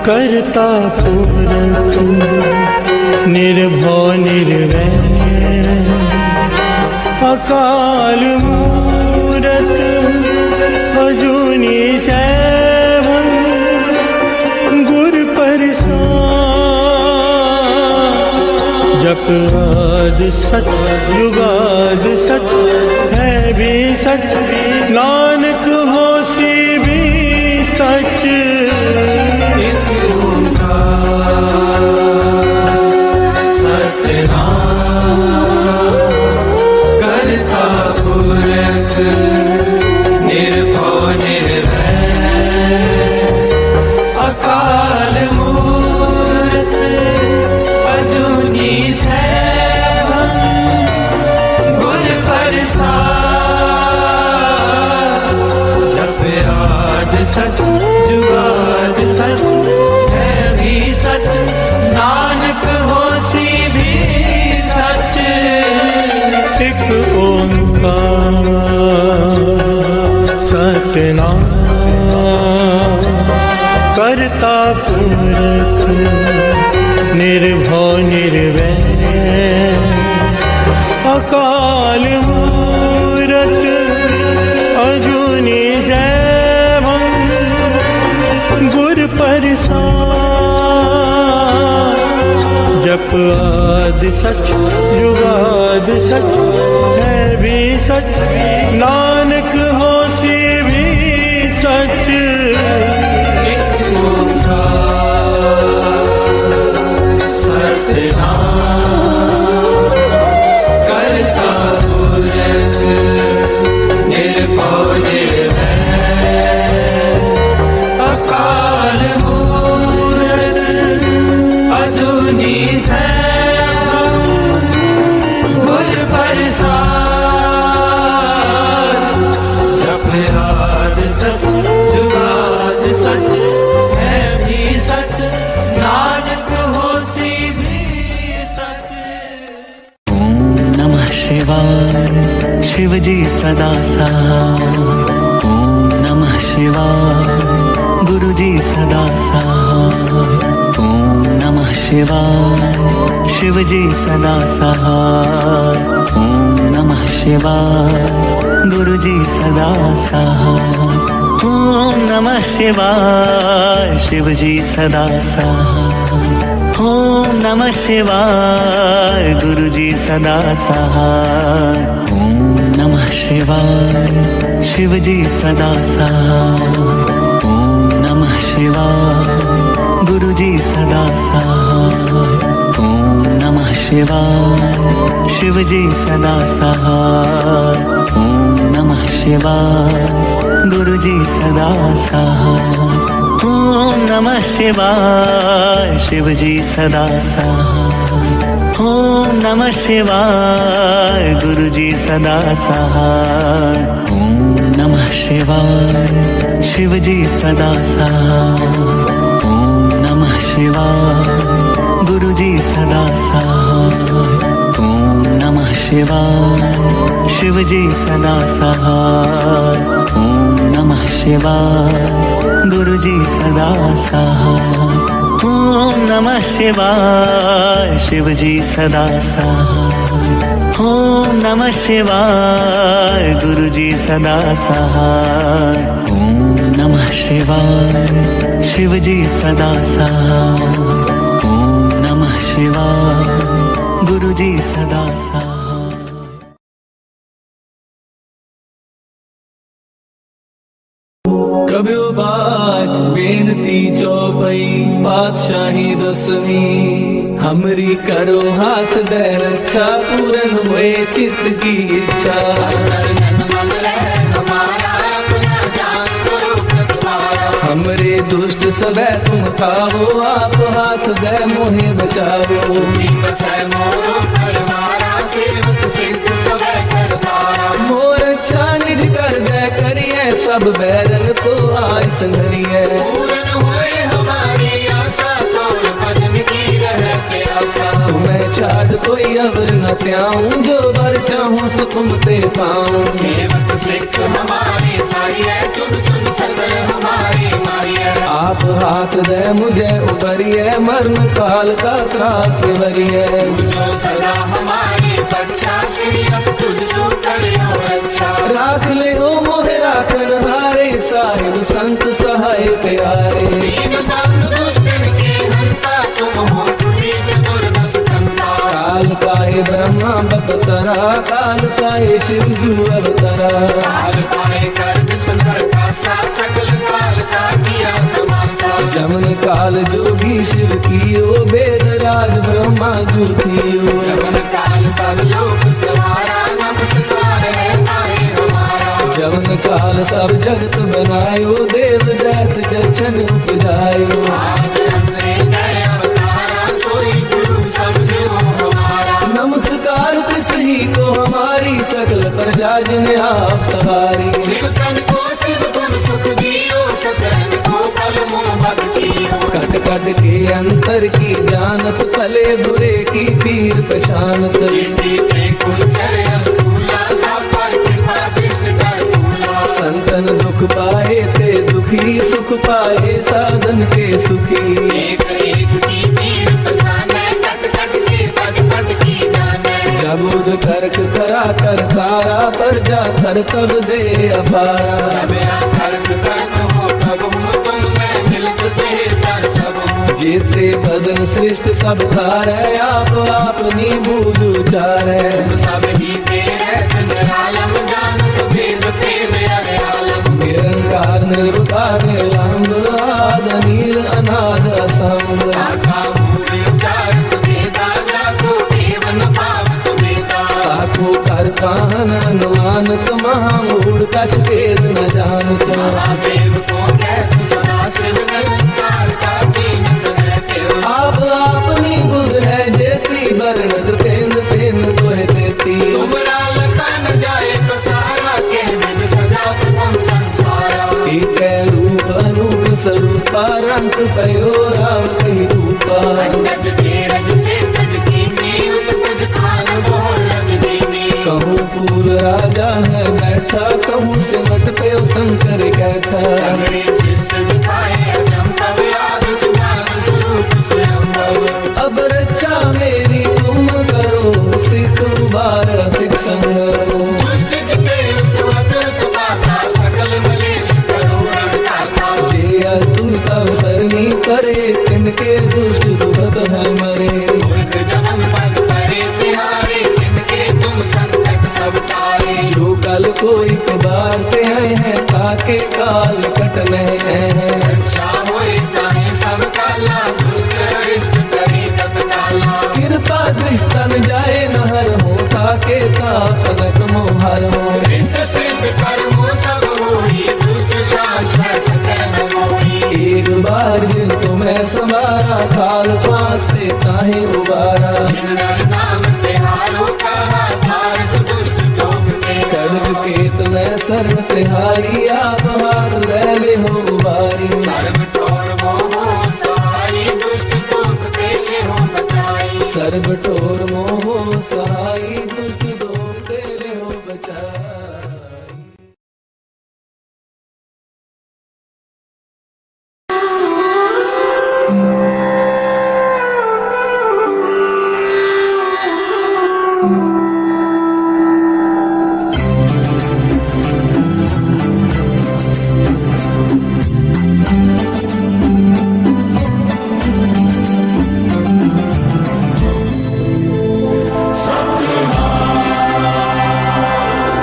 करता पुरख निर्भव निर्वैर, अकाल मूरत अजूनी सैभं, गुर प्रसाद। जप आदि सच जुगाद सच है भी सच, नानक होसी भी सच। करता पुरख निर्भव निर्वैर, अकाल मूरत अजूनी सैभं, गुर प्रसाद। जप आद सच जुगाद सच है भी सच, नानक होसी भी सच। एक ओंकार सतनाम, करता पुरख निर्भव निर्वैर, अकाल मूरत अजूनी सैभं, गुर प्रसाद। जप आदि सच जुगाद सच है भी सच, नानक होसी भी सच। एक ओंकार सतनाम, करता पुरख निर्भव निर्वैर, अकाल मूरत अजूनी सैभं, गुर प्रसाद। जप आद सच जुगाद सच है भी सच, नानक होसी भी सच। ओम नमः शिवाय, शिवजी सदा सहाय। ओम नमः शिवाय, गुरुजी सदा सहाय। ओम नमः शिवाय, शिवजी सदा सहाय। ओम नमः शिवाय, गुरुजी सदा सहाय। ओम नमः शिवाय, शिवजी सदा सहाय। ओम नमः शिवाय, गुरुजी सदा सहाय। ओम नमः शिवाय, शिवजी सदा सहाय। ओम नमः शिवाय, गुरुजी सदा सहाय। ओम नमः शिवाय, शिवजी सदा सहाय। ओम नमः शिवाय, गुरुजी सदा सहाय। ओम नमः शिवाय, शिवजी सदा सहाय। ओम नमः शिवाय, गुरुजी सदा सहाय। ओम नमः शिवाय, शिवजी सदा सहाय। ओम नमः शिवाय, गुरुजी सदा सहाय। ओम नमः शिवाय, शिवजी सदा सहाय। ओम नमः शिवाय, गुरुजी सदा सहाय। ओम नमः शिवाय, शिवजी सदा सहाय। ओम नमः शिवाय, गुरुजी सदा सहाय। ओम नमः शिवाय, शिवजी सदा सहाय। ओम नमः शिवाय, गुरुजी सदा सहाय। कबियो बाज बेनती चौपई, बादशाही दसवीं। हमरी करो हाथ दे रक्षा, पूरन हुए चित्त की इच्छा। हमरे दुष्ट सबे तुम खाओ, आप हाथ दे मोहे बचाओ। मोर अच्छा निज कर दे करिए, सब बैरन को आय संघरिए। तुम्हें छाड़ कोई अवर न त्याऊं, जो बर चाहूं सो तुम ते पाऊं। सेवक सिख हमारे मारिए, चुन चुन सकल हमारे मारिए। आप आप हाथ दे मुझे उबरिए, मरण काल का त्रास वरिए। जो सदा हमारे बच्चा श्री तुझको करियो रक्षा। राख ले ओ मोहे राखन हारे, साहिब संत सहाय प्यारे। दीन बंधु दुष्टन के हंता, तुम हो तुरी चतुर्दश कंता। काल पाए ब्रह्मा बपतरा, काल पाए शिव जू अवतरा। काल पाए कर सुंदर का सा, सकल काल का किया तमाशा। जमन काल जोगी शिव कियो, वेद राज ब्रह्मा जू थियो। जमन काल सब लोक सवारा, नमस्कार है तारे हमारा। जमन काल सब जगत बनायो, देव दैत जछन उपजायो। आप अंतरे गए अवतारा, सोई गुरु समझो हमारा। नमस्कार तिस ही को हमारी, सकल प्रजा जिन आप सवारी। शिव तन को शिव गुण सुख दियो, सकल को कल मोह भक्तियो। कट कट के अंतर की जानत, भले बुरे की पीर पहचानत। जिंदगी पे कुंचर असूला, सब पर कृपा कृष्ण कर फूला। संतन दुख पाए ते दुखी, सुख पाए साधन के सुखी। एक एक की पीर पहचाने, कट कट के पट पट की जाने। जबुद करक करा कर तारा, पर जा कर तब दे अपारा। जब कर्क कर्म हो तब हो, तुम में मिलत देह पर सब हो। जेते बदन सृष्ट सब धारै, आप अपनी बूझ उचारै। तुम सब ही तेरे निरालम, जानत भेद भेद अरे आलम। निरंकार निर्विकार निरालंब, आद नील अनाद असंग। आका मूल उचारत वेदा, जाको देव न पावत वेदा। ताको कर काहन अनुमानत, महामूढ़ कछ भेद न जानत। महादेव को कहत सदा शिव, निरंकार का जीनत रहते हो। आप अपनी बुध है जेती, वर्णत तेन तेन तोहे देती। तुमरा लखा न जाए पसारा, के विद सजा तुम संसारा। एक रूप अनूप स्वरूपा, रंग पयो राम कही रूपा। अंगद तेरज से तज कीनी, उपज खान मोहर रज दीनी। कहूँ फूल राजा है बैठा, कहूँ सिमट पे शंकर बैठा। सगरे शिष्ट दिखाए अजंभव, आदि ज्ञान स्वरूप स्वयंभव। अब रक्षा मेरी तुम करो, सिख उबार सिख संगरो। दुष्ट जिते उत्तवत उत्पाता, सकल मलेश करो रणदाता। जे अस्तुत अवसरनी करे, तिनके दुष्ट दुखत है मरे। मूर्ख जमन पद परे तिहारे, तिनके तुम संकट सब तारे। जो कल कोई बारते हैं, ताके काल कटने हैं। रक्षा होए ताहे सब काला, दुष्ट अरिष्ट करे तत्काला। कृपा दृष्टन जाए नहर हो, ताके ताकनक मोहर हो। रित सिद्ध कर्मो सब होई, दुष्ट शासन सतह न मोही। एक बार जिनको मैं संवारा, काल पांचते ताहे उबारा। जिन नर नाम तिहारो कहा, भारत दुष्ट लोग के खड्ग केत में सर्व तिहारी, आप हाथ ले हो उबारी। सर्व ठोर मोहो सहाई, दुष्ट दोख देले हो बचाई। सर्व ठोर मोहो सहाई, दुष्ट दोख देले हो बचाई।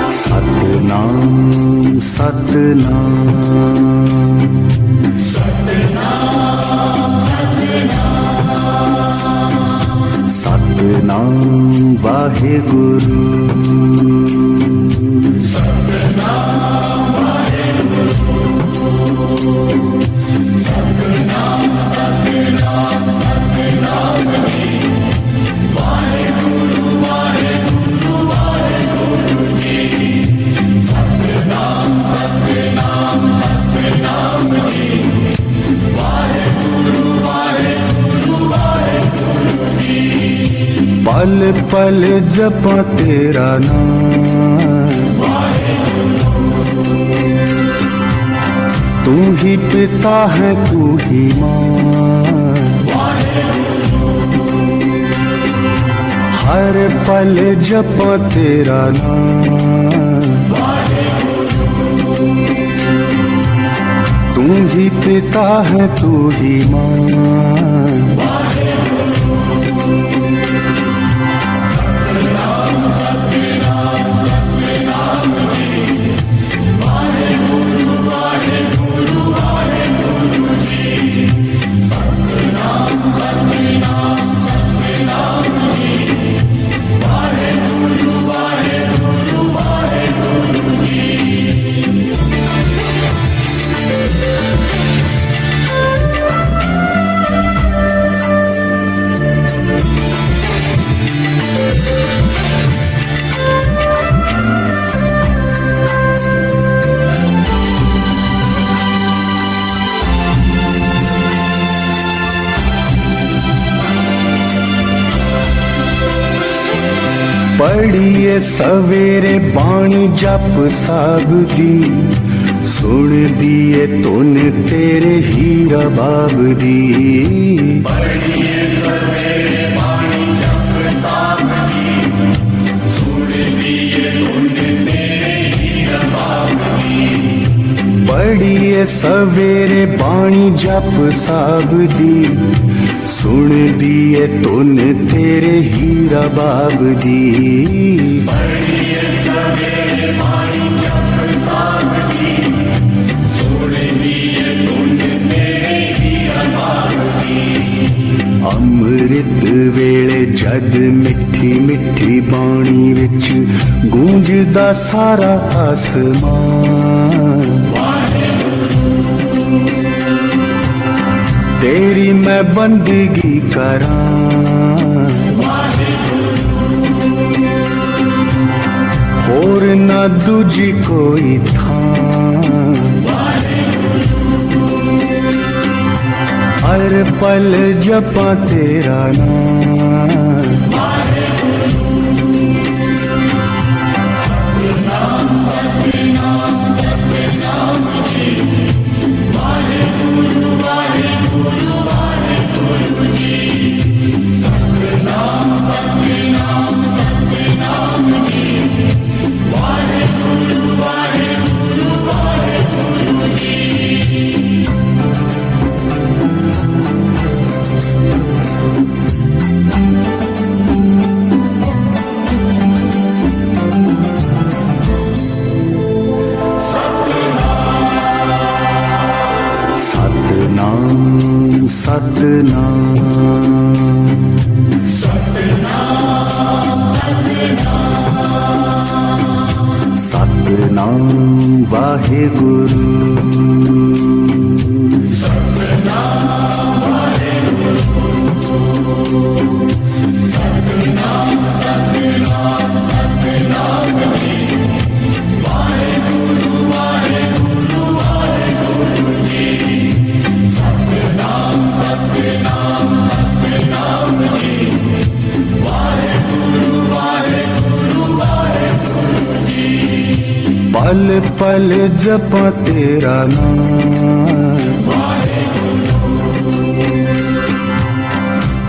सतनाम सतनाम सतनाम वाहेगुरु। पल पल जपा तेरा नाम, तू ही पिता है तू ही माँ, हर पल जपा तेरा नाम, तू ही पिता है तू ही माँ। पढ़िए सवेरे बाणी जप साब दी, सुन दिए तूने तेरे हीरा बाब दी। पढ़िए सवेरे बाणी जप साब दी, सुन दिए तूने तेरे हीरा बाब दी। पढ़िए सवेरे बाणी जप साब दी, सुन दिए तूने तेरे हीरा बाब दी। पढ़िए सवेरे बाणी जप साब दी, सुन दिए तूने तेरे हीरा बाब दी। अमृत वेले जद मिठी मिठी बाणी विच गूंजदा सारा आसमान, तेरी मैं बंदगी करां, होर ना दूजी कोई थां, हर पल जपा तेरा नाम। सतनाम सतनाम सतनाम वाहेगुरु, सतनाम वाहेगुरु, सतनाम सतनाम सतनाम जी, वाहेगुरु वाहेगुरु वाहेगुरु जी। सतनाम सतनाम सतनाम जी, वाहेगुरु वाहेगुरु वाहेगुरु जी। पल पल जपा तेरा नाम,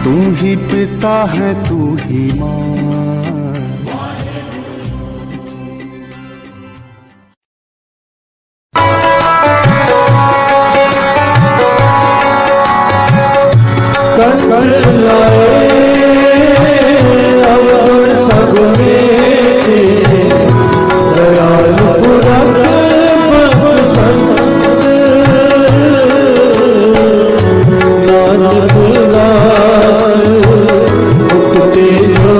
तू ही पिता है तू ही माँ। मुक्ति जो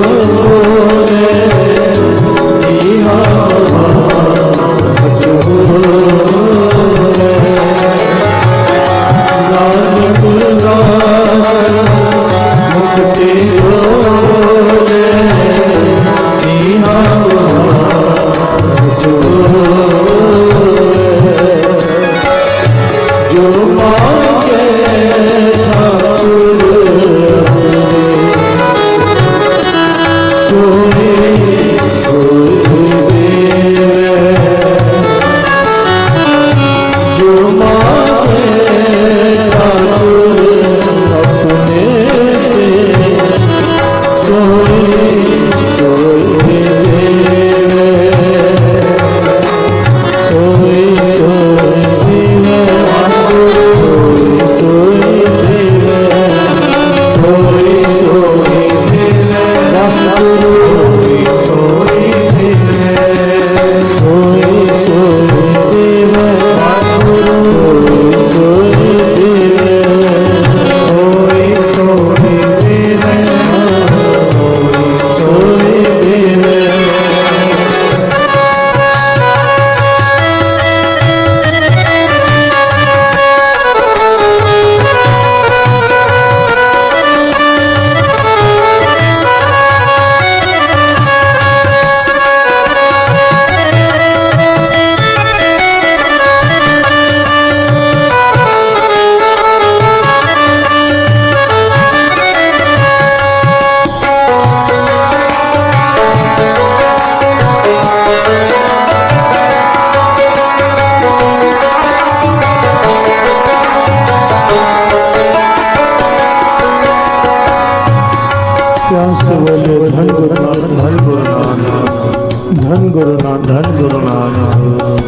नानक।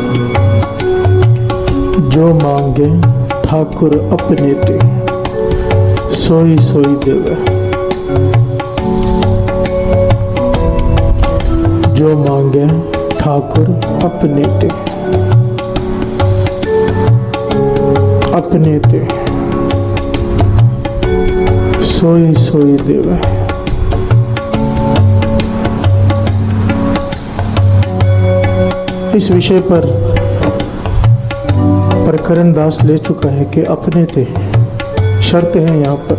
जो मांगे ठाकुर अपने ते, सोई सोई देवे। जो मांगे ठाकुर अपने ते, अपने ते सोई सोई देवे। इस विषय पर प्रकरण दास ले चुका है कि अपने ते शर्त है यहाँ पर,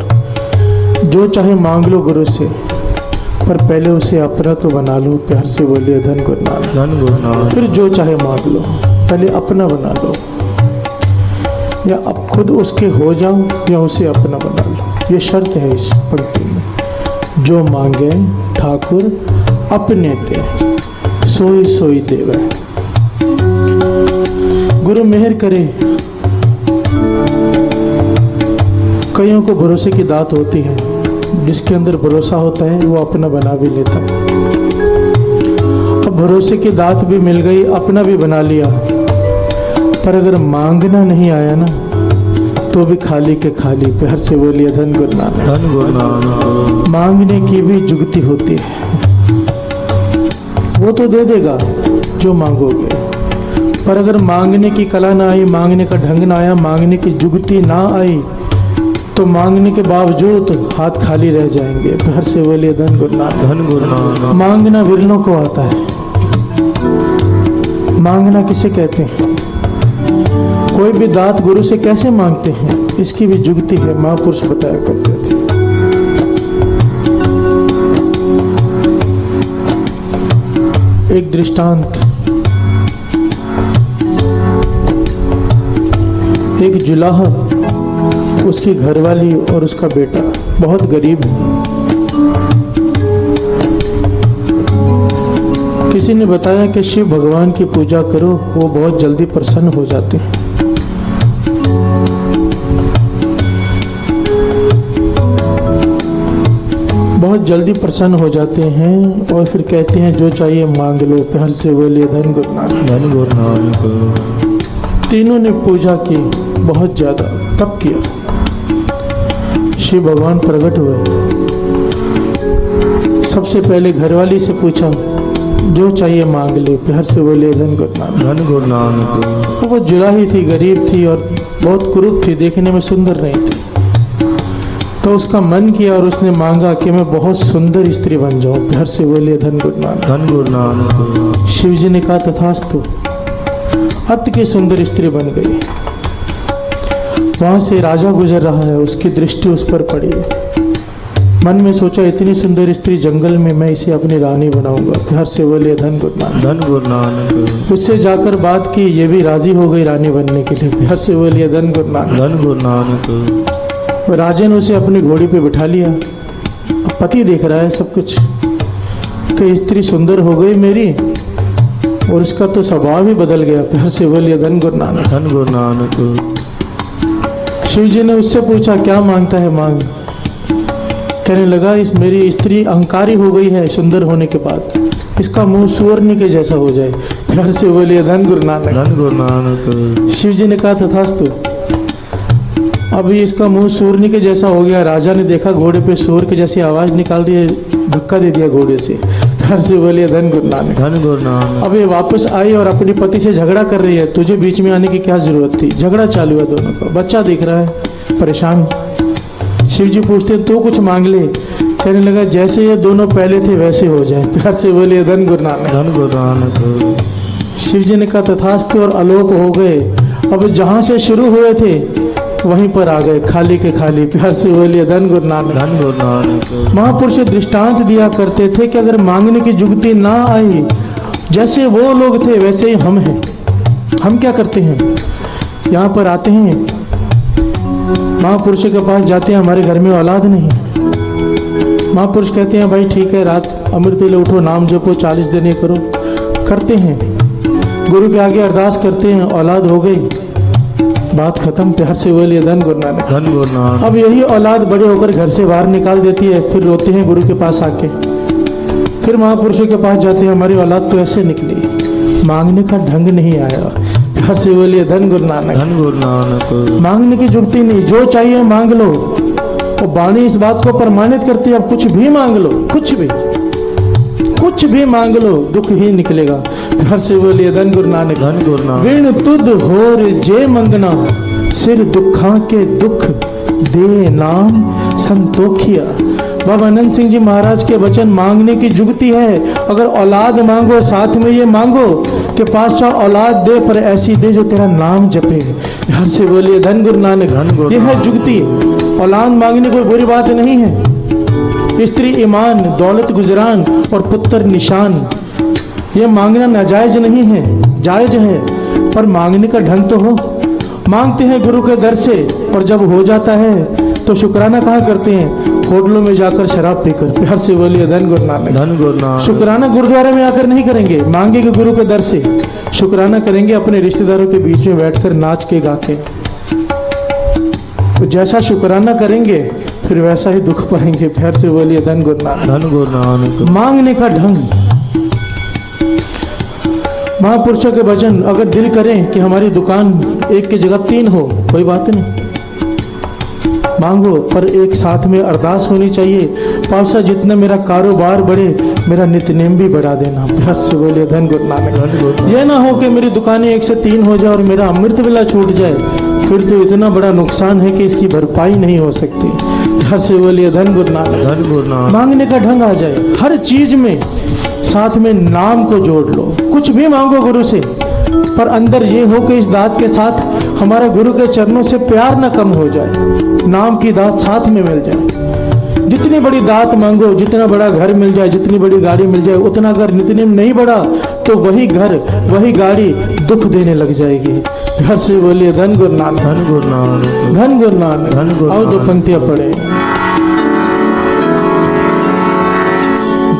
जो चाहे मांग लो गुरु से, पर पहले उसे अपना तो बना लो। प्यार से बोलिए धन गुरु नानक, धन गुरु नानक। फिर जो चाहे मांग लो, पहले अपना बना लो, या अब खुद उसके हो जाओ या उसे अपना बना लो। ये शर्त है इस पंक्ति में। जो मांगे ठाकुर अपने ते, सोई सोई देवे। गुरु मेहर करे। कईयों को भरोसे की दात होती है, जिसके अंदर भरोसा होता है वो अपना बना भी लेता। अब भरोसे की दात भी मिल गई, अपना भी बना लिया, पर अगर मांगना नहीं आया ना तो भी खाली के खाली। प्यार से बोलिए धन गुरु नानक, धन गुरु नानक। मांगने की भी जुगती होती है। वो तो दे देगा जो मांगोगे, पर अगर मांगने की कला ना आई, मांगने का ढंग ना आया, मांगने की जुगती ना आई, तो मांगने के बावजूद हाथ खाली रह जाएंगे। प्यार से बोलिए धन गुरु नानक, धन गुरु नानक। मांगना विरलों को आता है। मांगना किसे कहते हैं? कोई भी दात गुरु से कैसे मांगते हैं, इसकी भी जुगती है, महापुरुष बताया करते थे। एक दृष्टांत, एक जुलाहा, उसकी घरवाली और उसका बेटा बहुत गरीब है। किसी ने बताया कि शिव भगवान की पूजा करो, वो बहुत जल्दी प्रसन्न हो जाते हैं। बहुत जल्दी प्रसन्न हो जाते हैं और फिर कहते हैं जो चाहिए मांग लो। प्यार से बोलिए धन गुरु नानक, धन गुरु नानक। तीनों ने पूजा की, बहुत ज्यादा तप किया। शिव भगवान प्रकट हुए। सबसे पहले घरवाली से पूछा जो चाहिए मांग ले। प्यार से बोलिए धन गुरु नानक, धन गुरु नानक। वो जुलाही थी, गरीब थी और बहुत कुरूप थी, देखने में सुंदर नहीं थी। तो उसका मन किया और उसने मांगा कि मैं बहुत सुंदर स्त्री बन जाऊं। प्यार से बोलिए धन गुरु नानक, धन गुरु नानक। शिव जी ने कहा तथास्तु। अति की सुंदर स्त्री बन गई। वहां से राजा गुजर रहा है, उसकी दृष्टि उस पर पड़ी। मन में सोचा इतनी सुंदर स्त्री जंगल में, मैं इसे अपनी रानी बनाऊंगा। प्यार से बोलिए धन गुरु नानक, धन गुरु नानक। उससे जाकर बात की, ये भी राजी हो गई रानी बनने के लिए। प्यार से बोलिए धन गुरु नानक, धन गुरु नानक। राजा ने उसे अपनी घोड़ी पे बिठा लिया। अब पति देख रहा है सब कुछ कि स्त्री सुंदर हो गई मेरी, और इसका तो स्वभाव ही बदल गया। प्यार से बोलिए धन गुरु नानक, धन गुरु नानक। शिव जी ने उससे पूछा क्या मांगता है, मांग। कहने लगा इस मेरी स्त्री अहंकारी हो गई है सुंदर होने के बाद, इसका मुंह सुअरनी के जैसा हो जाए। प्यार से बोलिए धन गुरु नानक, धन गुरु नानक। शिव जी ने कहा तथास्तु। अभी इसका मुंह सूरनी के जैसा हो गया। राजा ने देखा घोड़े पे सूर के जैसी आवाज निकाल रही है, धक्का दे दिया घोड़े से। प्यार से बोलिए धन गुरु नानक, धन गुरु नानक। अब ये वापस आई और अपनी पति से झगड़ा कर रही है, तुझे बीच में आने की क्या जरूरत थी। झगड़ा चालू है दोनों का। बच्चा दिख रहा है परेशान। शिव जी पूछते तू कुछ मांग ले। कहने लगा जैसे ये दोनों पहले थे वैसे हो जाए। प्यार से बोलिए धन गुरु नानक, धन गुरु नानक। शिव जी ने कहा तथास्तु और आलोक हो गए। अब जहां से शुरू हुए थे वहीं पर आ गए, खाली के खाली। प्यार से बोलिए धन गुरु नानक, धन गुरु नानक। महापुरुष दृष्टांत दिया करते थे कि अगर मांगने की जुगती ना आई, जैसे वो लोग थे वैसे ही हम हैं। हम क्या करते हैं, यहाँ पर आते हैं, महापुरुष के पास जाते हैं, हमारे घर में औलाद नहीं। महापुरुष कहते हैं भाई ठीक है, रात अमृत ले उठो, नाम जपो, 40 दिन ये करो। करते हैं, गुरु के आगे अरदास करते हैं, औलाद हो गई, बात खत्म। प्यार से बोलिए धन गुरु नानक, धन गुरु नानक। अब यही औलाद बड़े होकर घर से बाहर निकाल देती है, फिर रोते हैं गुरु के पास आके। फिर महापुरुषों के पास जाते हैं, हमारी औलाद तो ऐसे निकली। मांगने का ढंग नहीं आया। प्यार से बोलिए धन गुरु नानक। धन गुरु नानक। मांगने की जुगती नहीं, जो चाहिए मांग लो। वो वाणी इस बात को प्रमाणित करती है, अब कुछ भी मांग लो, कुछ भी मांग लो, दुख ही निकलेगा। प्यार से बोलिए धन गुरु नानक। धन गुरु नानक। विण तुद होर जे मंगना, सिर दुखा के दुख दे नाम संतोखिया। बाबा अनंत सिंह जी महाराज के वचन मांगने की जुगती है। अगर औलाद मांगो, साथ में ये मांगो कि पातशाह औलाद दे, पर ऐसी दे जो तेरा नाम जपे। प्यार से बोलिए धन गुरु नानक। यह है जुगती। औलाद मांगने कोई बुरी बात नहीं है। स्त्री ईमान, दौलत गुजरान और पुत्र निशान, ये मांगना नाजायज नहीं है, जायज है, पर मांगने का ढंग तो हो। मांगते हैं गुरु के दर से, और जब हो जाता है तो शुक्राना कहाँ करते हैं? होटलों में जाकर शराब पीकर। प्यार से बोलिए धन गुरु नानक। धन गुरु नानक। शुक्राना गुरुद्वारे में आकर नहीं करेंगे, मांगेंगे गुरु के दर से। शुक्राना करेंगे अपने रिश्तेदारों के बीच में बैठकर नाच के गा के। तो जैसा शुक्राना करेंगे फिर वैसा ही दुख पाएंगे। प्यार से बोलिए धन गुरु नानक। धन गुरु नानक। मांगने का ढंग, महापुरुषों के वचन, अगर दिल करें कि हमारी दुकान एक की जगह 3 हो, कोई बात नहीं, मांगो, पर एक साथ में अरदास होनी चाहिए। पातशाह जितना मेरा कारोबार बढ़े, मेरा नित्यनेम भी बढ़ा देना। प्यार से बोलिए धन गुरु नानक। ये ना हो कि मेरी दुकानें 1 से 3 हो जाए और मेरा अमृत वेला छूट जाए, फिर तो इतना बड़ा नुकसान है कि इसकी भरपाई नहीं हो सकती। प्यार से बोलिए धन गुरु नानक। धन गुरु नानक। मांगने का ढंग आ जाए, हर चीज में साथ में नाम को जोड़ लो। कुछ भी मांगो गुरु से, पर अंदर ये हो कि इस दात के साथ हमारा गुरु के चरणों से प्यार न कम हो जाए, नाम की दात साथ में मिल जाए। जितनी बड़ी दात मांगो, जितना बड़ा घर मिल जाए, जितनी बड़ी गाड़ी मिल जाए, उतना अगर नित्यनेम नहीं बढ़ा तो वही घर वही गाड़ी दुख देने लग जाएगी। घर से बोलिए धन गुरु नानक। धन गुरु नानक। धन गुरु नानक। धन गुरु आओ 2 पंक्तियां पढ़े।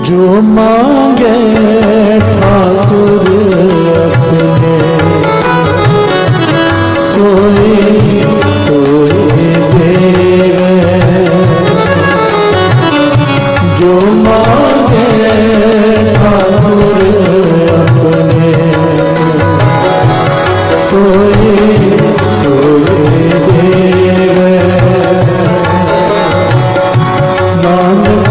जो मांगे ठाकुर अपने, सोई सोई देवे। जो मांगे ठाकुर अपने, सोई सोई देवे। नानक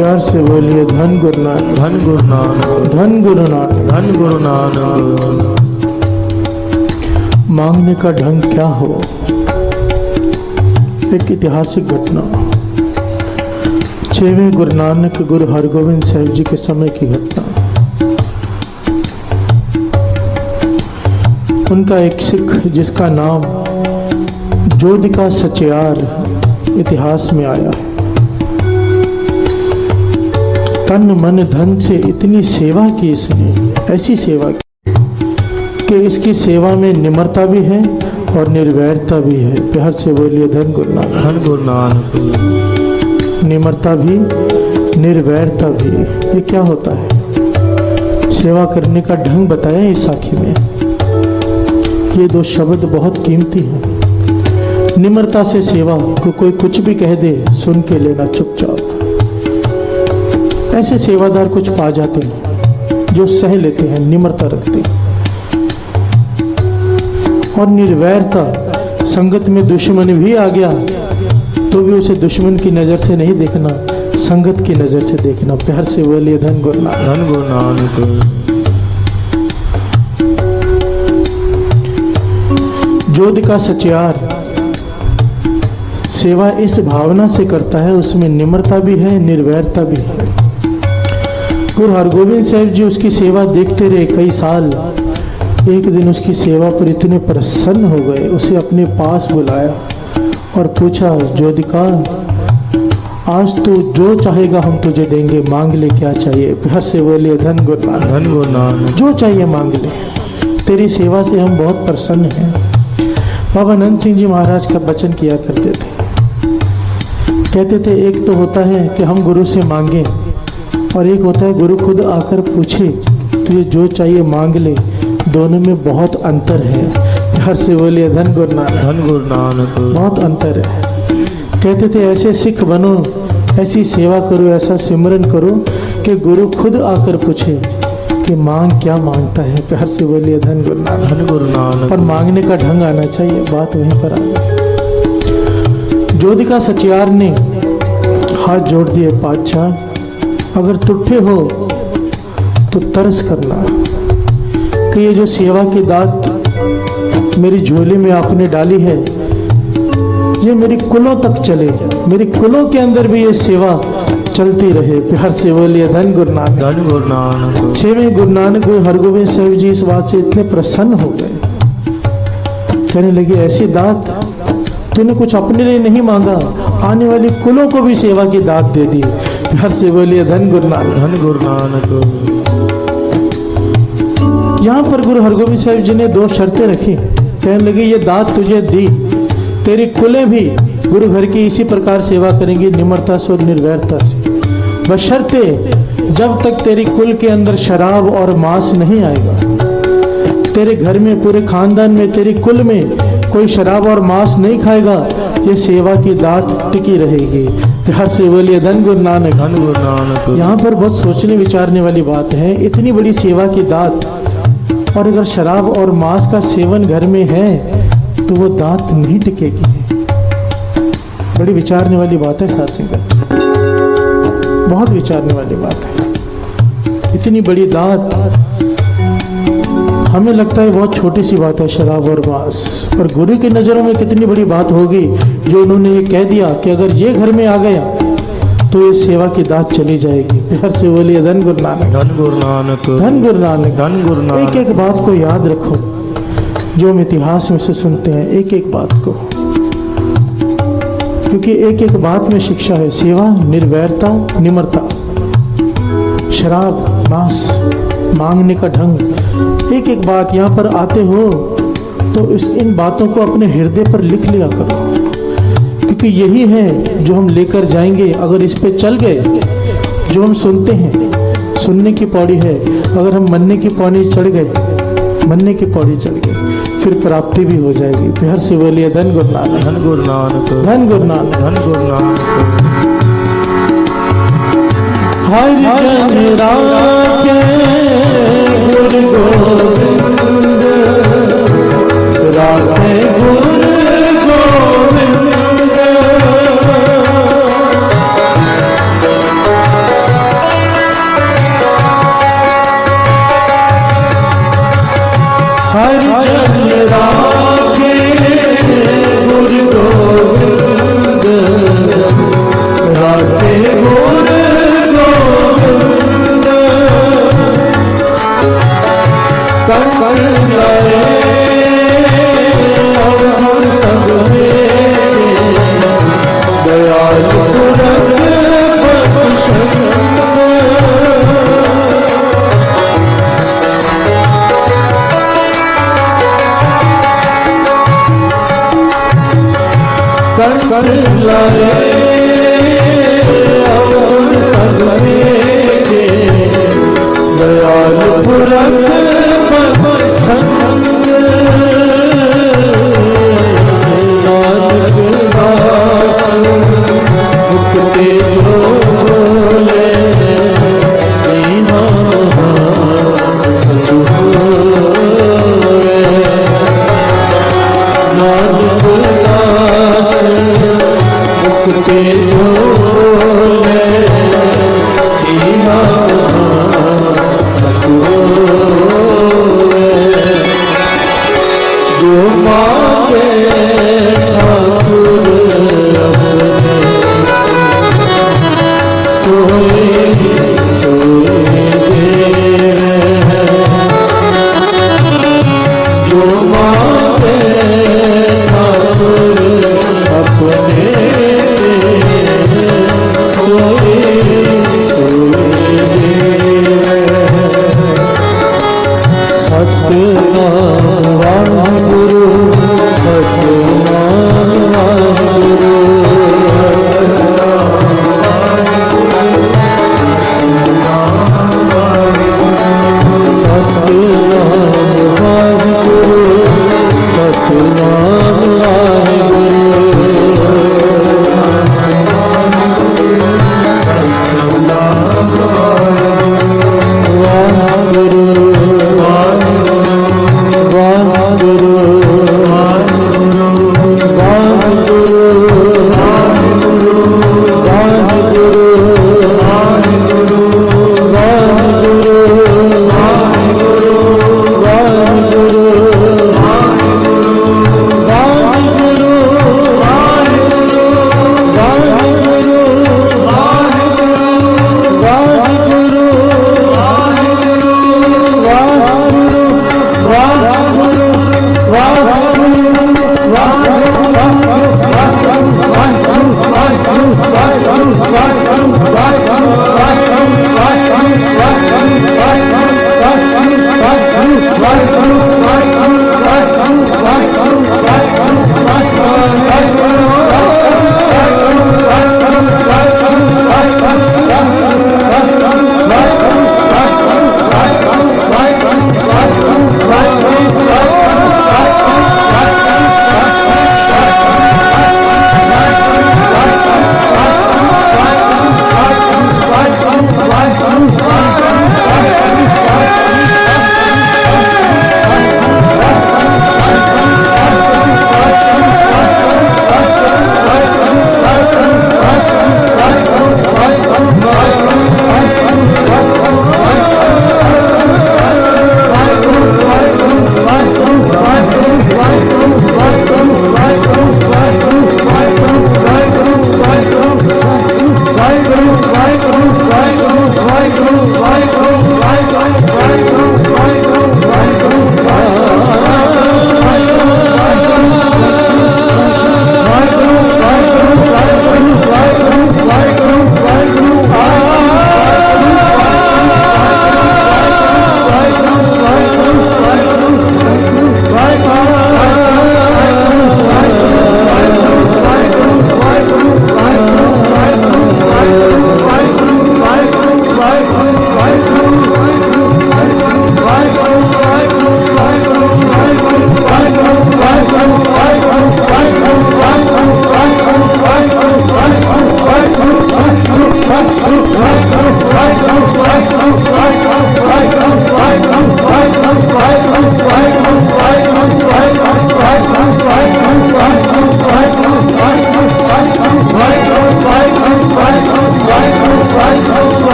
दास से बोलिए धन गुरु नानक। धन गुरु नानक। धन गुरु नानक। धन गुरु नानक। मांगने का ढंग क्या हो? एक ऐतिहासिक घटना, 6वें गुरु नानक गुरु हरगोविंद साहिब जी के समय की घटना। उनका एक सिख जिसका नाम जोधिका सचयार इतिहास में आया। तन मन धन से इतनी सेवा की इसने, ऐसी सेवा की कि इसकी सेवा में निम्रता भी है और निर्वैरता भी है। प्यार से बोलिए धन गुरु नानक। धन गुरु नानक। निम्रता भी निर्वैरता भी, ये क्या होता है? सेवा करने का ढंग बताया इस साखी में। ये दो शब्द बहुत कीमती हैं। निम्रता से सेवा, कोई कुछ भी कह दे सुन के लेना चुपचाप। ऐसे सेवादार कुछ पा जाते हैं जो सह लेते हैं, निम्रता रखते हैं। और निर्वैरता, संगत में दुश्मन भी आ गया तो भी उसे दुश्मन की नजर से नहीं देखना, संगत की नजर से देखना। प्यार से बोलिए धन गुरु नानक। धन गुरु नानक। जोध का सचियार सेवा इस भावना से करता है, उसमें निम्रता भी है, निर्वैरता भी है। गुरु हरगोविंद साहब जी उसकी सेवा देखते रहे कई साल। एक दिन उसकी सेवा पर इतने प्रसन्न हो गए, उसे अपने पास बुलाया और पूछा, जोधिका आज तू जो चाहेगा हम तुझे देंगे, मांग ले क्या चाहिए। प्यार से बोलिए धन गुरु नानक। धन गुरु नानक। जो चाहिए मांग ले, तेरी सेवा से हम बहुत प्रसन्न हैं। बाबा नंद सिंह जी महाराज का वचन किया करते थे, कहते थे एक तो होता है कि हम गुरु से मांगे और एक होता है गुरु खुद आकर पूछे तुझे जो चाहिए मांग ले। दोनों में बहुत अंतर है। प्यार से बोलिए धन गुरु नानक। धन गुरु नानक। बहुत अंतर है। कहते थे ऐसे सिख बनो, ऐसी सेवा करो, ऐसा सिमरन करो कि गुरु खुद आकर पूछे कि मांग क्या मांगता है। प्यार से बोलिए धन गुरु नानक। धन गुरु नानक। पर मांगने का ढंग आना चाहिए, बात वहीं पर आ गई। जोधिका सचियार ने हाथ जोड़ दिए, पातशाह अगर तुठे हो तो तरस करना कि ये जो सेवा की दात मेरी झोली में आपने डाली है ये मेरी कुलों तक चले, मेरी कुलों के अंदर भी ये सेवा चलती रहे। प्यार से बोलिए धन गुरु नानक। धन गुरु नानक। 6वें गुरु नानक गुरु हरगोविंद साहब जी इस बात से इतने प्रसन्न हो गए, कहने लगे ऐसी दात तूने कुछ अपने लिए नहीं मांगा, आने वाली कुलों को भी सेवा की दात दे दी। प्यार से बोलिए धन गुरु नानक। धन गुरु नानक। यहाँ पर गुरु हरगोविंद साहब जी ने 2 शर्तें रखी, कहने लगे ये दात तुझे दी, तेरी कुलें भी गुरु घर की इसी प्रकार सेवा करेंगी, निम्रता से और निर्वैरता से, बशर्ते जब तक तेरी कुल के अंदर शराब और मांस नहीं आएगा। तेरे घर में, पूरे खानदान में, तेरी कुल में कोई शराब और मांस नहीं खाएगा, ये सेवा की दात टिकी रहेगी। प्यार से बोलिए धन गुरु नानक। धन गुरु नानक। यहाँ पर बहुत सोचने विचारने वाली बात है। इतनी बड़ी सेवा की दात, और अगर शराब और मांस का सेवन घर में है तो वो दात नहीं टिकेगी। बड़ी विचारने वाली बात है साथ संगत, बहुत विचारने वाली बात है। इतनी बड़ी दात हमें लगता है बहुत छोटी सी बात है शराब और मांस, पर गुरु की नजरों में कितनी बड़ी बात होगी जो उन्होंने ये कह दिया कि अगर ये घर में आ गया तो ये सेवा की दात चली जाएगी। प्यार से बोलिए धन गुरु नानक। धन गुरु नानक। धन गुरु नानक। धन गुरु नानक। एक एक बात को याद रखो जो हम इतिहास में से सुनते हैं, एक एक बात को, क्योंकि एक एक बात में शिक्षा है। सेवा, निर्वैरता, निम्रता, शराब, मांस, मांगने का ढंग, एक एक बात। यहाँ पर आते हो तो इन बातों को अपने हृदय पर लिख लिया करो, क्योंकि यही है जो हम लेकर जाएंगे। अगर इस पे चल गए, जो हम सुनते हैं, सुनने की पौड़ी है, अगर हम मनने की पौड़ी चढ़ गए, मनने की पौड़ी चढ़ गए, फिर प्राप्ति भी हो जाएगी। प्यार से बोलिए धन गुरु नानक। धन गुरु नानक। धन गुरु नानक। धन गुरु नानक। हर जन राखे गुरु गोविंद, राखे गुरु गोविंद, हर जन राखे गुरु गोविंद, राखे गुरु गोविंद, कर प्रभु रख संग नानक दास मुक्ति जो ले दीना नानक दास मुक्ति जो ले दीना जो मांगे ठाकुर अपने सोए सोए देवे जो मांगे ठाकुर अपने सोए सोए देवे सतनाम वाहिगुरु सतनाम वाहिगुरु सतनाम वाहिगुरु सतनाम वाहिगुरु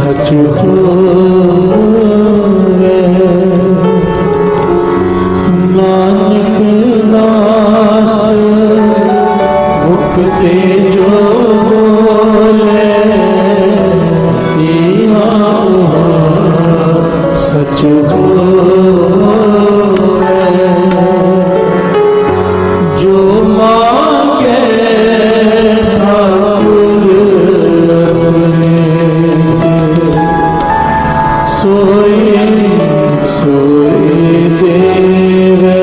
सच हो जो मांगे ठाकुर अपने, सोई सोई देवे।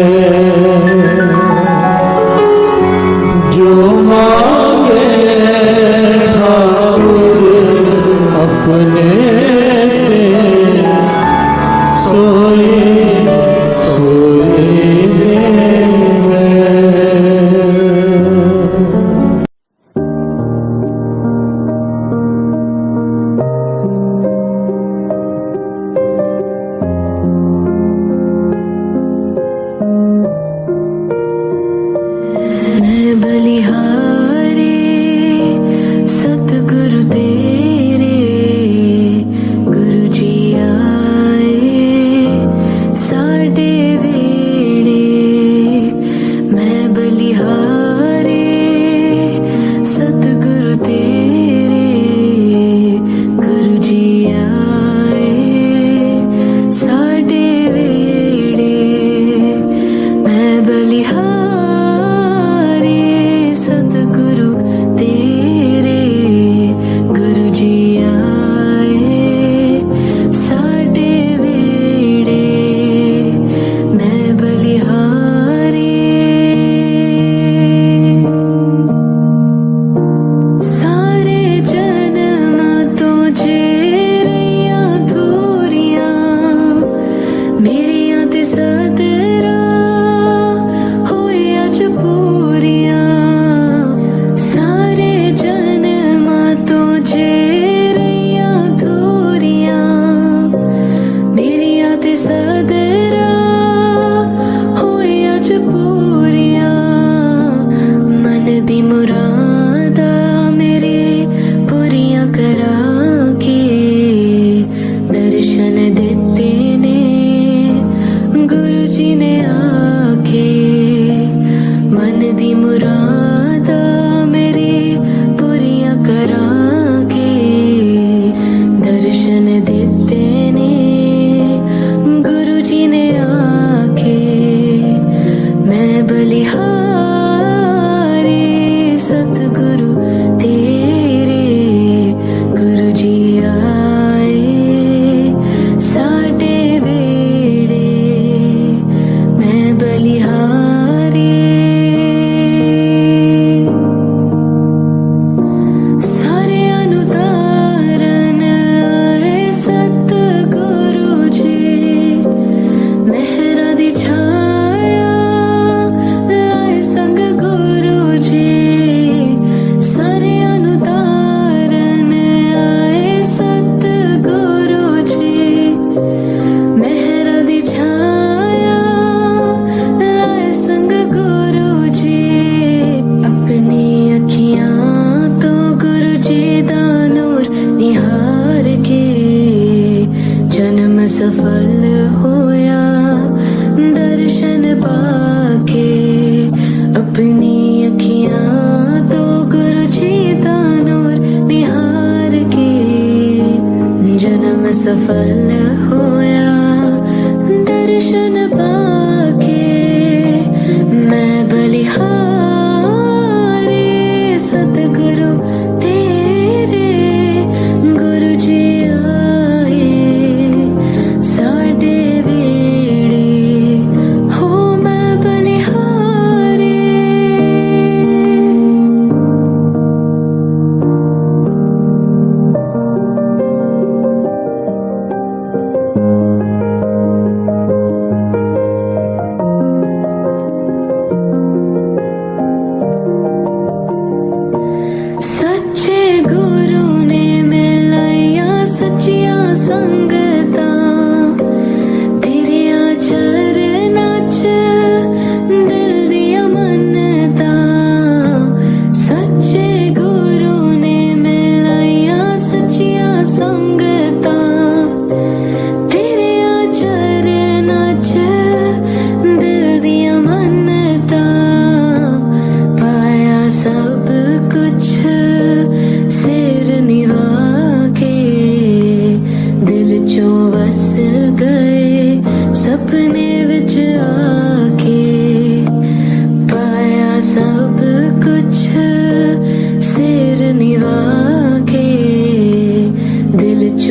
जो मांगे ठाकुर अपने, सोई सोई देवे। मैं बलिहारी सतगुरु तेरे, गुरु जी आए साडे वेड़े। मैं बलिहारी सतगुरु तेरे, गुरु जी आए साडे वेड़े। मैं बलिहारी सतगुरु तेरे, गुरु जी आए साडे वेड़े। मैं बलिहारी सारे जन्म तो जेरियां धूरियां मेरियां ते सदरा होई अज पूरियां। सारे जन्म तो जेरियां धूरियां मेरियां ते सदरा होई अज पूरियां। मन दी मुरादा मेरे पूरियां करा के दर्शन देते ने गुरु जी ने आके। मन दी मुरादा मेरी पूरियां करा के दर्शन देते ने गुरु जी ने आके। मैं बलिहारी सतगुरु तेरे, गुरु जी आए साडे वेड़े। मैं बलिहारी सारे अनुतारन आए सतगुरु जी। मेहरा दी छाया लाए संग गुरु जी। सारे अनुतारन आए सतगुरु जी। मेहरा दी छाया लाए संग गुरु जी। अपनी अखियां तो गुरु जी दा नूर निहार के जन्म सफल होया दर्शन पाके। अपनी अखियां तो गुरु जी दा नूर निहार के जन्म सफल होया दर्शन पाके। मैं बलिहारी सतगुरु तेरे, गुरु जी आए साडे वेड़े। हो मैं बलिहारी सच्चे गुरु ने मिलाया सच्चियां संगतां। तेरिया चरनां च दिल दिया मन्नतां। सच्चे गुरु ने मिलाया सच्चियां संगतां। तेरिया चरनां च दिल दिया मन्नतां। पाया सब कुछ सिर निभा के दिल चो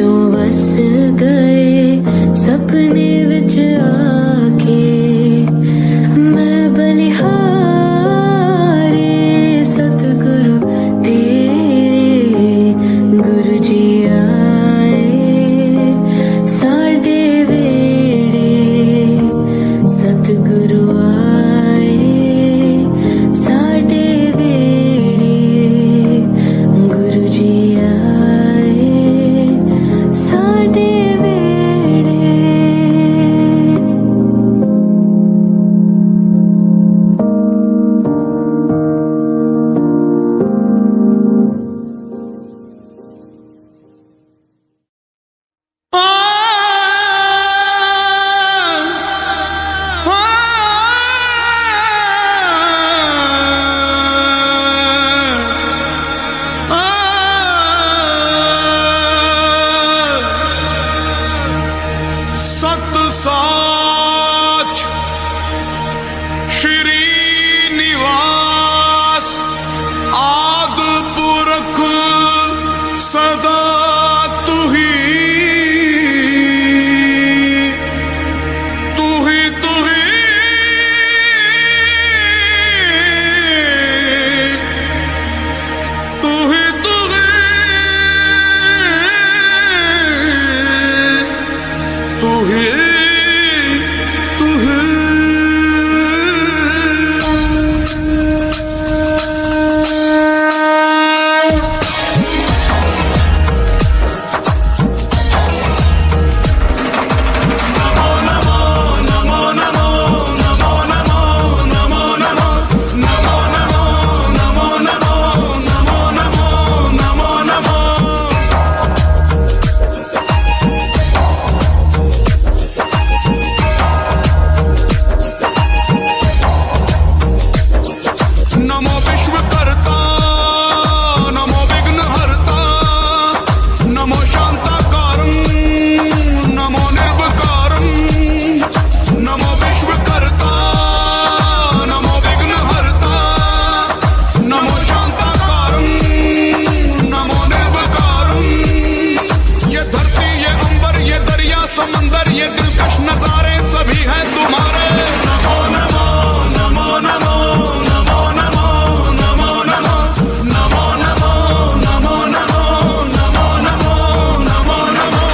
जो बस गए सपने विच आके मैं बलिहारे सतगुरु तेरे गुरु जी आए साडे वेड़े सतगुरु आए साडे वेड़े गुरु जी आए साडे वेड़े। सत साच श्री निवास आद पुरख सदा तुही तुही तुही तुही तुही तुही तुही नमो विश्वकर्ता नमो विघ्नहर्ता नमो शांताकारं नमो निर्विकारं नमो विश्वकर्ता नमो विघ्नहर्ता नमो शांताकारं नमो निर्विकारं। ये धरती ये अंबर ये दरिया समंदर ये दिलकश नजारे सभी हैं तुम्हारे। नमो नमो नमो नमो नमो नमो नमो नमो नमो नमो नमो नमो नमो नमो नमो नमो।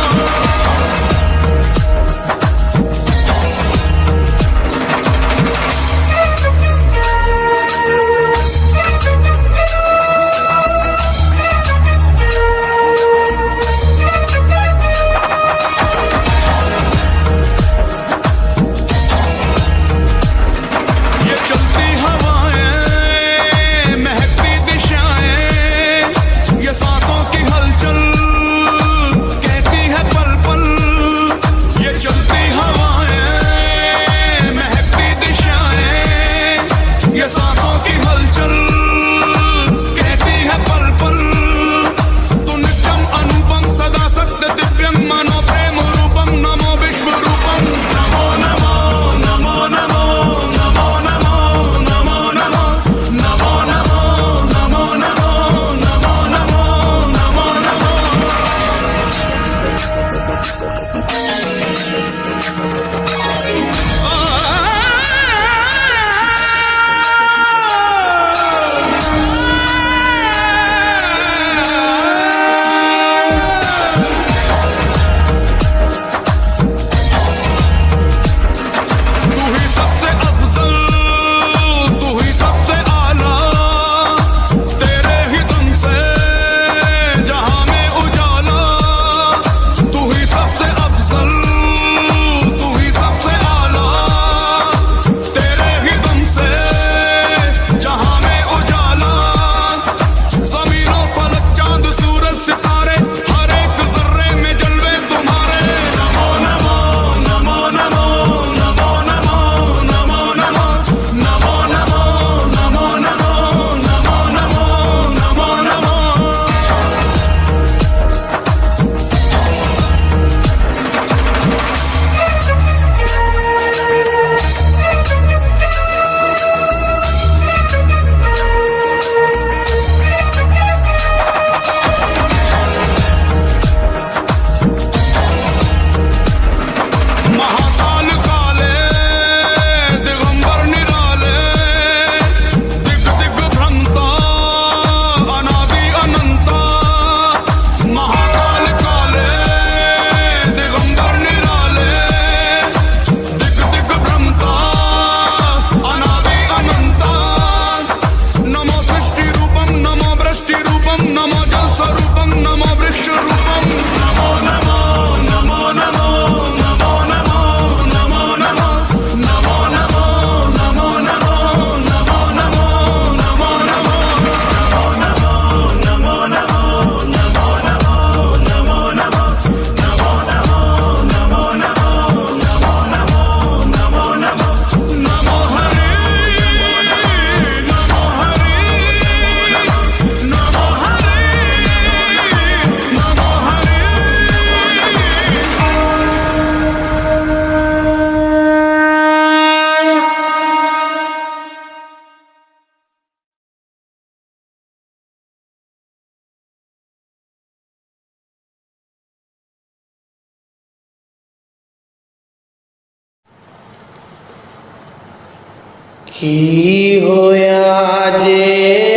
की होया जे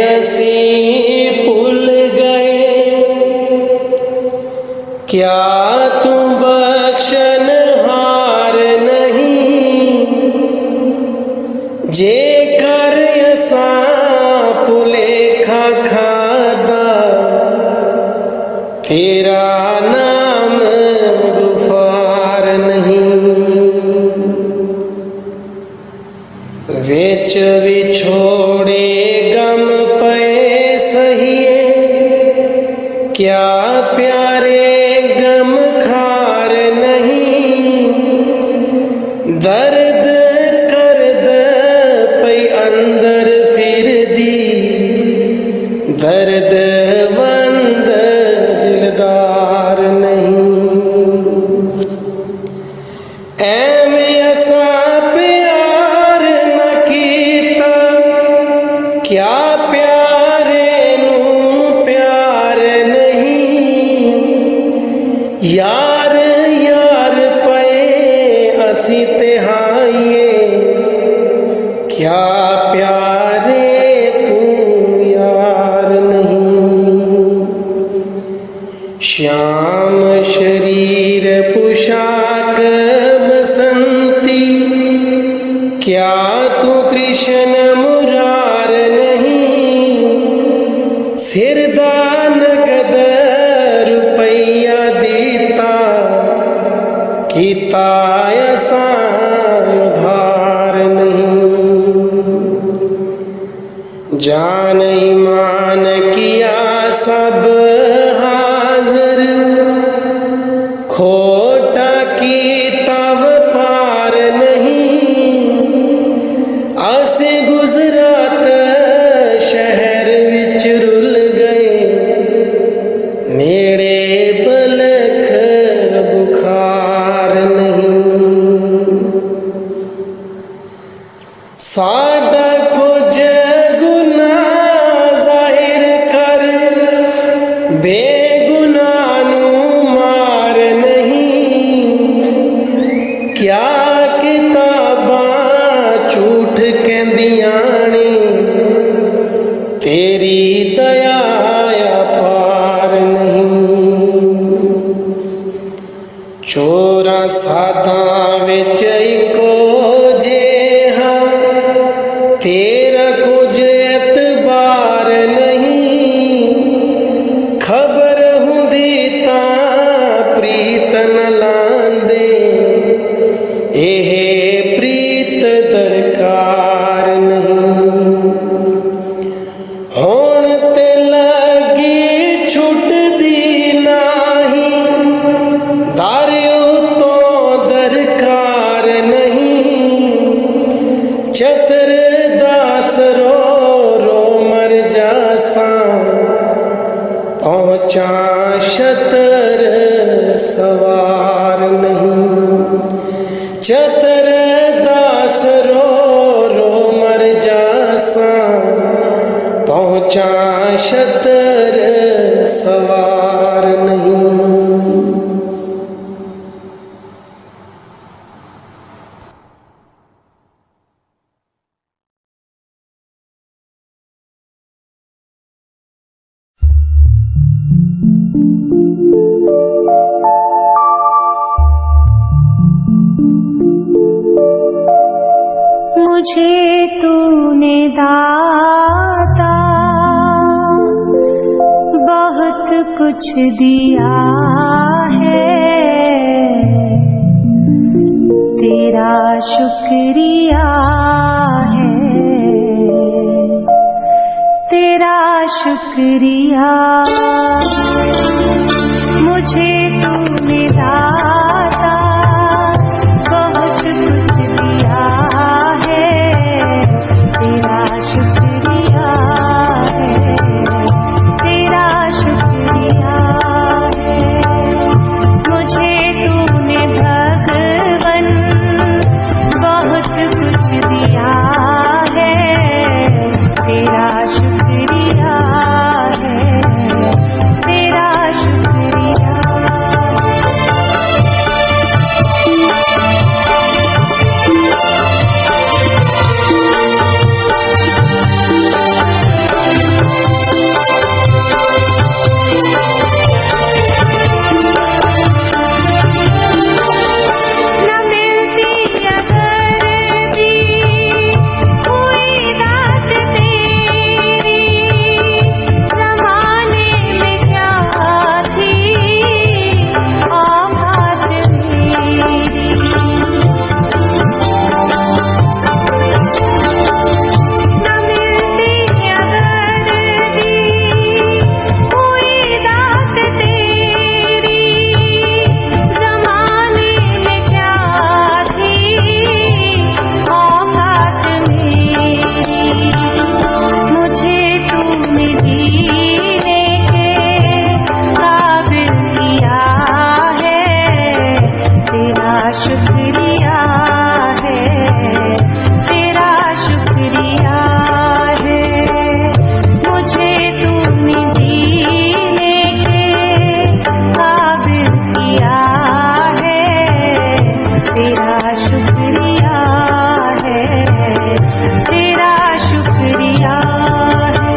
असी भुल गए, क्या तू बख्शन हार नहीं, जे कर असा भुलेखा खादा, तेरा नाम गुफार नहीं। वेच विछोड़े गम पे सहिए, क्या प्यारे गम खार नहीं, दर्द करद पई अंदर फिर दी, दर्द वंद दिलदार नहीं। ऐवें असा प्यार न कीता, क्या प्यारे नू प्यार नहीं, यार यार पे असी तिहाइए, क्या प्यारे तू यार नहीं। श्याम शरीर पोशाक बसंती, क्या तू कृष्ण मुरार नहीं, सिरदान कदर रुपया दीता, कीता ऐसा उधार नहीं। जान ईमान किया सब हाजिर, खोटा की तब पार नहीं, असे गुजरात शहर विच रुल गए, नेड़े बलख बुखार नहीं। साडा कुछ गुनाह जाहिर कर, बेगुनाह नू मार नहीं, क्या किताबां झूठ कहंदियां ने, तेरी दया पार नहीं। चोरा साधा विच इको जेहा, तेरा कुछ एतबार नहीं, खबर हुंदी तां प्रीत न लांदे, एह प्रीत दरकार नहीं। हुण ते लगी छुटदी नाही, दारियो तो दरकार नहीं, चतर दास रो रो मर जासा, पहुंचा शतर सवार नहीं। चतर दास रो रो मर जासा, पहुंचा शतर सवार नहीं। मुझे तूने दाता बहुत कुछ दिया है, तेरा शुक्रिया है, तेरा शुक्रिया। मुझे तूने दाता बहुत कुछ दिया है, तेरा शुक्रिया है, तेरा शुक्रिया है। मुझे तूने भगवन बहुत कुछ दिया है, तेरा शुक्रिया है, शुक्रिया है, तेरा शुक्रिया है। मुझे तूने जीने के काबिल किया है, तेरा शुक्रिया है, तेरा शुक्रिया है।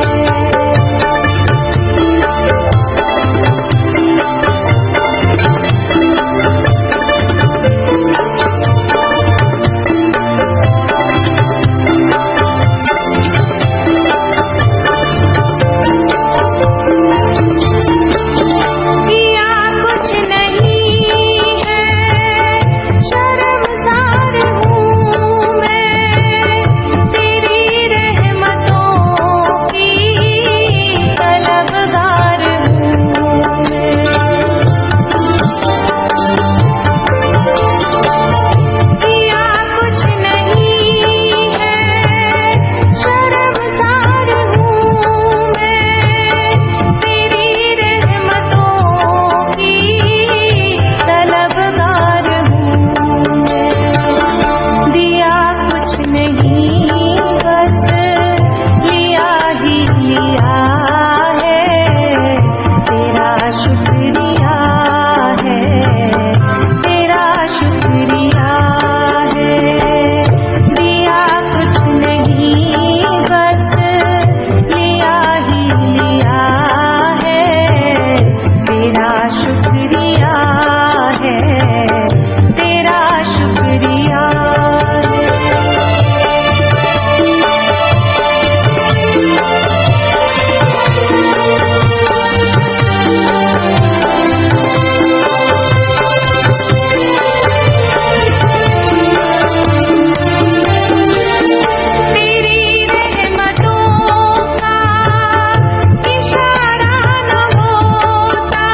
किया कुछ नहीं है, शर्मसार हूँ मैं, तेरी रहमतों की तलबगार हूँ मैं। किया कुछ नहीं है, शर्मसार हूँ मैं, तेरी रहमतों की तलबगार हूँ मैं। दिया कुछ नहीं बस लिया ही लिया है, तेरा शुक्रिया है, तेरा शुक्रिया है। दिया कुछ नहीं बस लिया ही लिया है, तेरा शुक्रिया है, तेरा शुक्रिया है। तेरी रहमतों का इशारा न होता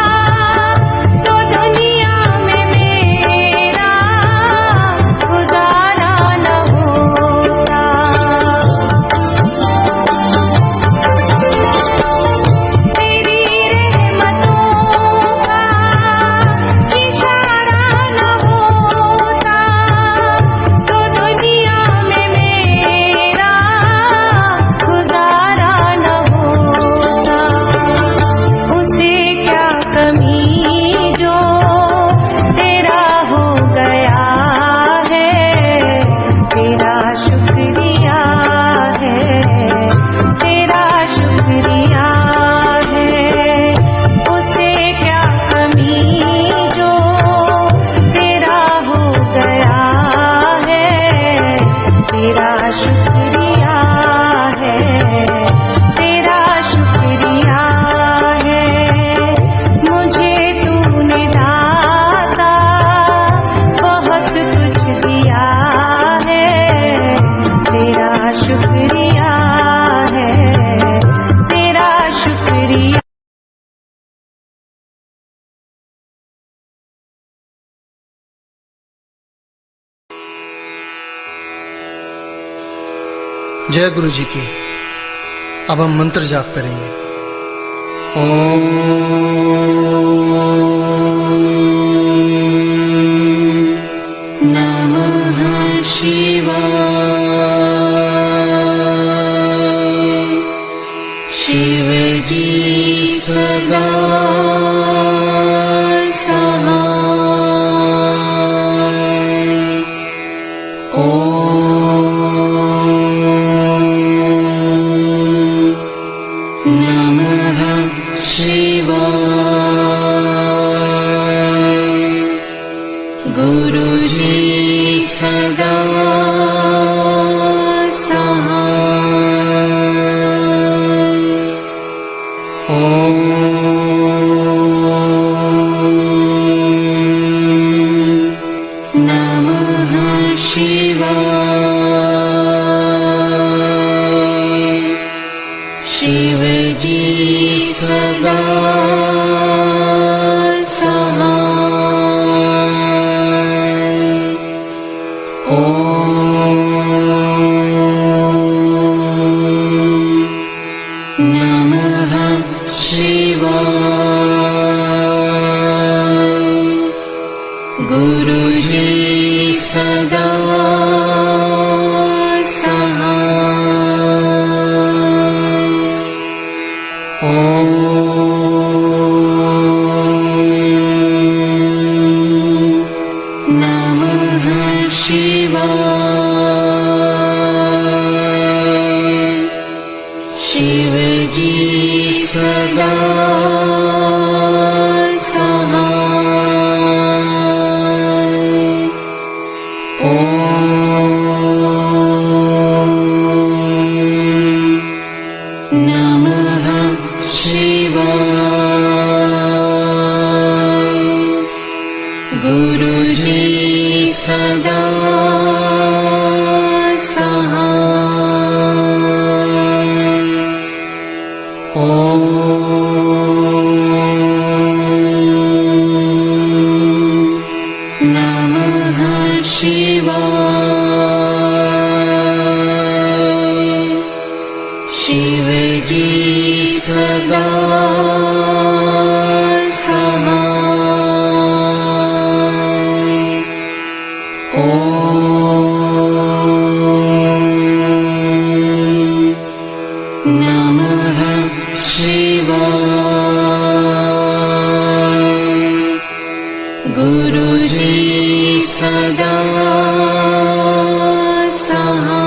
तो दुनिया में मेरा गुजारा न होता। तेरी रहमतों का इशारा न होता तो दुनिया में मेरा गुजारा न होता। उसे क्या कमी जो तेरा हो गया है, तेरा शुक्रिया है, तेरा शुक्रिया है। उसे क्या कमी जो तेरा हो गया है, तेरा शुक्रिया है, तेरा शुक्रिया है। मुझे तूने दाता बहुत कुछ दिया है, तेरा शुक्रिया है, तेरा शुक्रिया। जय गुरु जी की। अब हम मंत्र जाप करेंगे। नमः शिवाय। शिव जी सदा सहाय। नमः शिवाय। गुरु जी सदा नमः शिवाय। शिव जी सदा सहाय। ओम गुरुजी सदा सहाय। ओम नमः शिवाय। शिवजी सदा गुरुजी सदा सहाय। ओम नमः शिवाय। शिवजी सदा नमः शिवाय। गुरुजी सदा सहाय।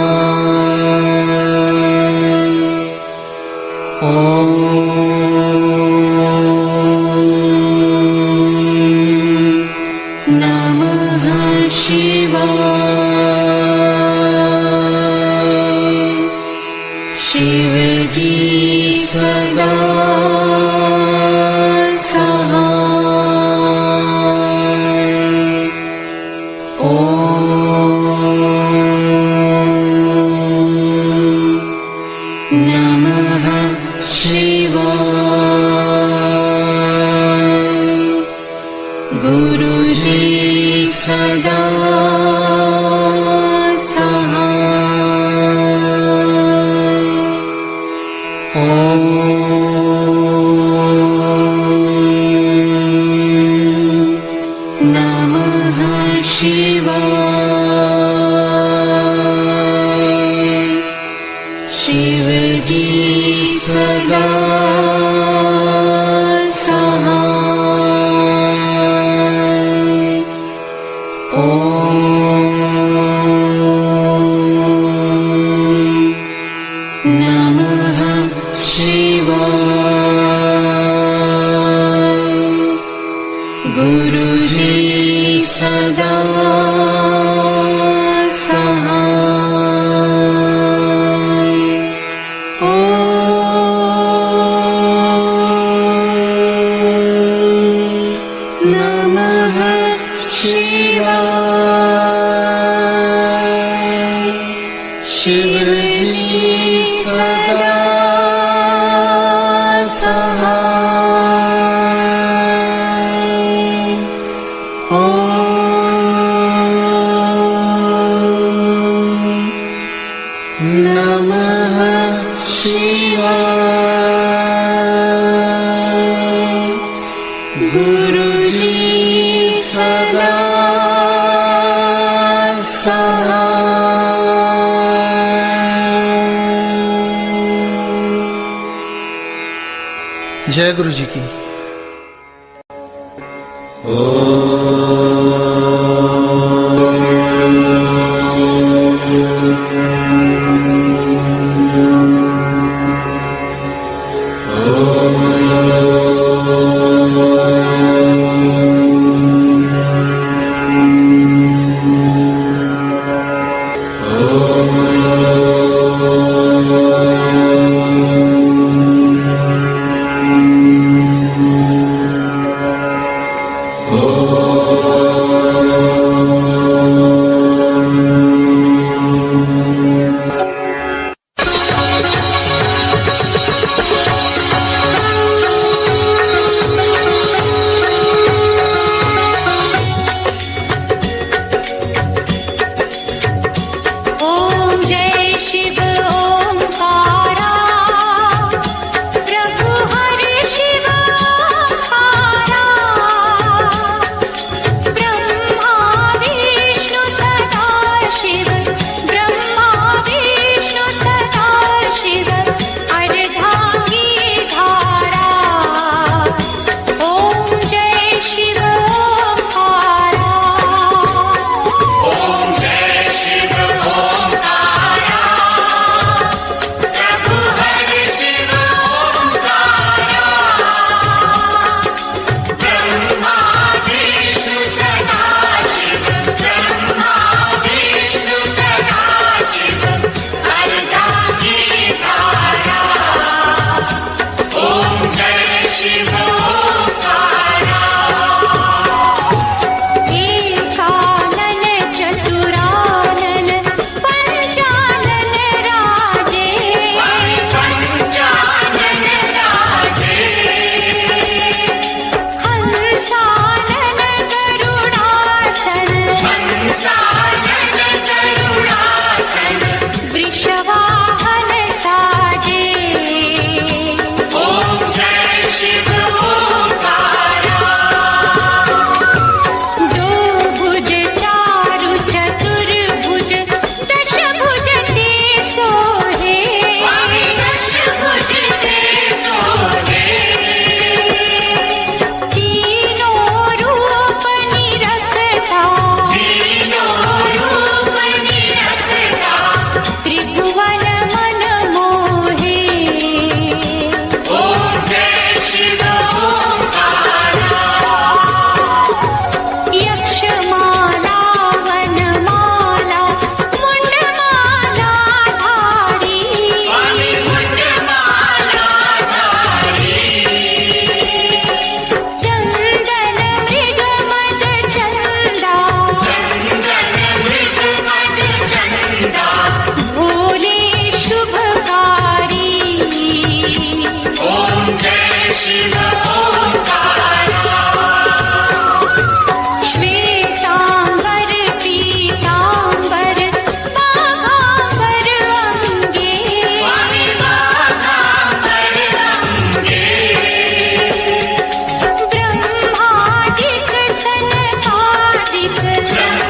ओम नमः शिवाय। शिवजी सदा सहाय। ओम नमः शिवाय। गुरुजी सदा सहाय। ओम नमः शिवाय। शिवजी सदा सहाय। ओम नमः शिवाय। गुरुजी सदा सहाय। ओम नमः शिवाय। शिवजी सदा सहाय। ओम नमः शिवाय। गुरुजी सदा सहाय। जय गुरु जी की। Oh शंकर